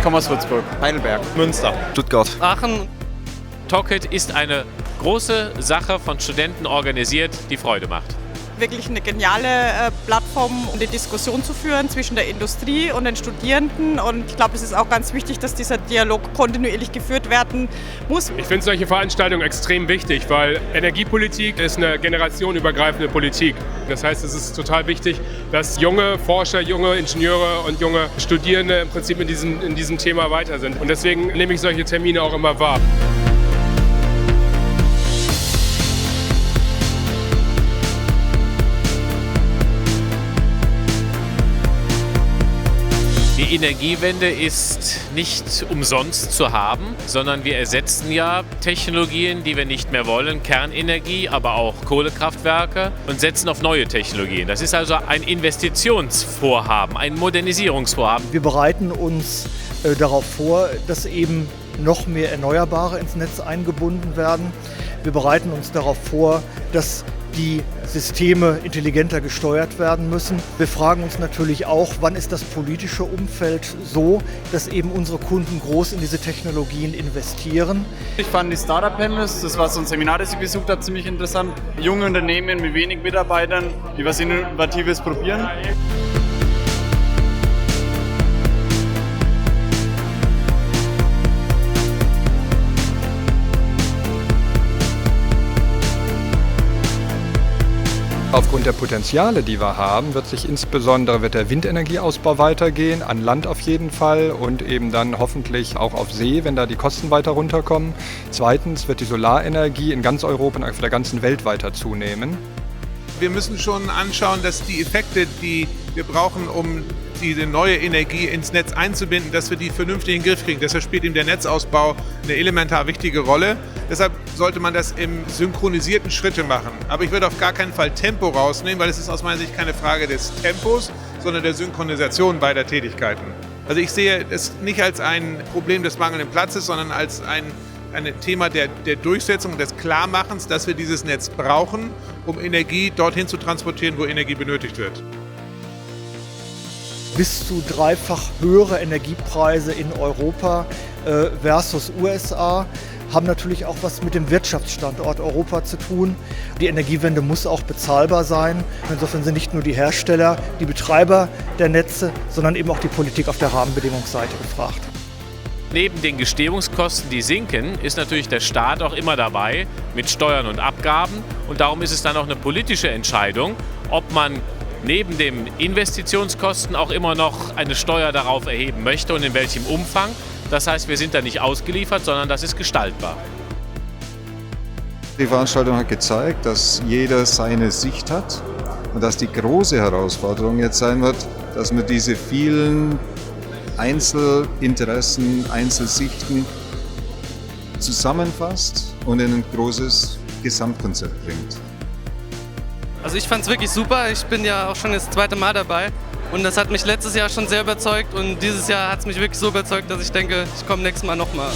komme aus Würzburg. Heidelberg. Münster. Stuttgart. Aachen. Talkit ist eine große Sache von Studenten organisiert, die Freude macht. Wirklich eine geniale Plattform, um die Diskussion zu führen zwischen der Industrie und den Studierenden. Und ich glaube, es ist auch ganz wichtig, dass dieser Dialog kontinuierlich geführt werden muss. Ich finde solche Veranstaltungen extrem wichtig, weil Energiepolitik ist eine generationenübergreifende Politik. Das heißt, es ist total wichtig, dass junge Forscher, junge Ingenieure und junge Studierende im Prinzip in diesem Thema weiter sind. Und deswegen nehme ich solche Termine auch immer wahr. Die Energiewende ist nicht umsonst zu haben, sondern wir ersetzen ja Technologien, die wir nicht mehr wollen, Kernenergie, aber auch Kohlekraftwerke und setzen auf neue Technologien. Das ist also ein Investitionsvorhaben, ein Modernisierungsvorhaben. Wir bereiten uns darauf vor, dass eben noch mehr Erneuerbare ins Netz eingebunden werden. Wir bereiten uns darauf vor, dass die Systeme intelligenter gesteuert werden müssen. Wir fragen uns natürlich auch, wann ist das politische Umfeld so, dass eben unsere Kunden groß in diese Technologien investieren. Ich fand die Startup-Panels, das war so ein Seminar, das ich besucht habe, ziemlich interessant. Junge Unternehmen mit wenig Mitarbeitern, die was Innovatives probieren. Aufgrund der Potenziale, die wir haben, wird der Windenergieausbau weitergehen, an Land auf jeden Fall und eben dann hoffentlich auch auf See, wenn da die Kosten weiter runterkommen. Zweitens wird die Solarenergie in ganz Europa und auf der ganzen Welt weiter zunehmen. Wir müssen schon anschauen, dass die Effekte, die wir brauchen, um diese neue Energie ins Netz einzubinden, dass wir die vernünftig in den Griff kriegen. Deshalb spielt eben der Netzausbau eine elementar wichtige Rolle. Deshalb sollte man das im synchronisierten Schritte machen. Aber ich würde auf gar keinen Fall Tempo rausnehmen, weil es ist aus meiner Sicht keine Frage des Tempos, sondern der Synchronisation beider Tätigkeiten. Also ich sehe es nicht als ein Problem des mangelnden Platzes, sondern als ein Thema der Durchsetzung und des Klarmachens, dass wir dieses Netz brauchen, um Energie dorthin zu transportieren, wo Energie benötigt wird. Bis zu dreifach höhere Energiepreise in Europa versus USA haben natürlich auch was mit dem Wirtschaftsstandort Europa zu tun. Die Energiewende muss auch bezahlbar sein. Insofern sind nicht nur die Hersteller, die Betreiber der Netze, sondern eben auch die Politik auf der Rahmenbedingungsseite gefragt. Neben den Gestehungskosten, die sinken, ist natürlich der Staat auch immer dabei mit Steuern und Abgaben. Und darum ist es dann auch eine politische Entscheidung, ob man neben den Investitionskosten auch immer noch eine Steuer darauf erheben möchte und in welchem Umfang. Das heißt, wir sind da nicht ausgeliefert, sondern das ist gestaltbar. Die Veranstaltung hat gezeigt, dass jeder seine Sicht hat und dass die große Herausforderung jetzt sein wird, dass man diese vielen Einzelinteressen, Einzelsichten zusammenfasst und in ein großes Gesamtkonzept bringt. Also ich fand es wirklich super. Ich bin ja auch schon das zweite Mal dabei und das hat mich letztes Jahr schon sehr überzeugt und dieses Jahr hat es mich wirklich so überzeugt, dass ich denke, ich komme nächstes Mal nochmal.